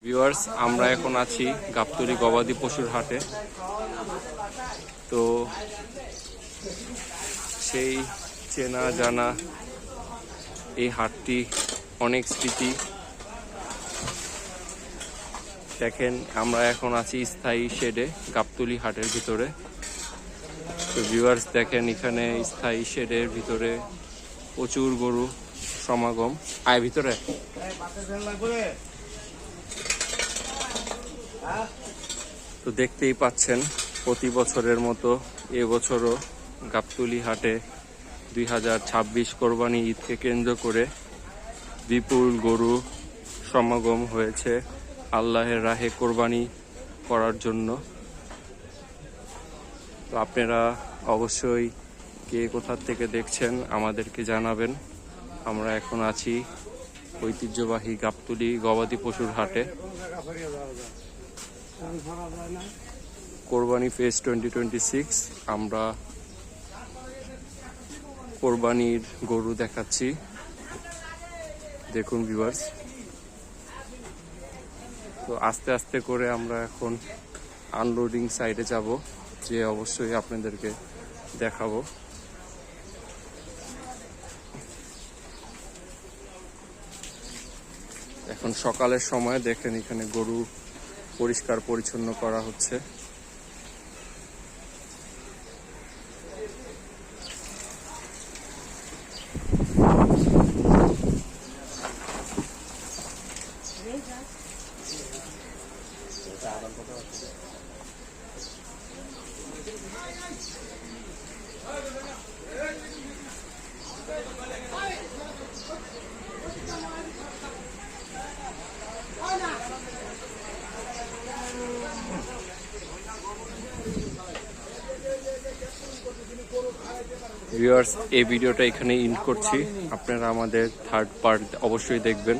Viewers, আমরা এখন আছি গাবতলী গবাদি পশুর হাটে। তো সেই চেনা জানা এই হাটটি অনেক স্মৃতি। দেখেন, আমরা এখন আছি স্থায়ী শেডে গাবতলী হাটের ভিতরে। তো ভিউয়ার্স দেখেন, এখানে স্থায়ী শেডের ভিতরে প্রচুর গরু সমাগম। আয় ভিতরে। তো দেখতেই পাচ্ছেন, প্রতি বছরের মতো এবছরও গাবতলী হাটে 2026 কোরবানি ঈদকে কেন্দ্র করে বিপুল গরু সমাগম হয়েছে আল্লাহের রাহে কোরবানি করার জন্য। তো আপনারা অবশ্যই কে কোথা থেকে দেখছেন আমাদেরকে জানাবেন। আমরা এখন আছি ঐতিহ্যবাহী গাবতলী গবাদি পশুর হাটে। কোরবানি ফেস 2026 আমরা কোরবানির গরু দেখাচ্ছি। দেখুন ভিউয়ার্স, তো আস্তে আস্তে করে আমরা এখন আনলোডিং সাইডে যাব, যে অবশ্যই আপনাদেরকে দেখাবো। এখন সকালের সময় দেখেন, এখানে গরু পরিষ্কার পরিচ্ছন্ন করা হচ্ছে। ভিউয়ার্স, এই ভিডিওটা এখানে এন্ড করছি। আপনারা আমাদের থার্ড পার্ট অবশ্যই দেখবেন।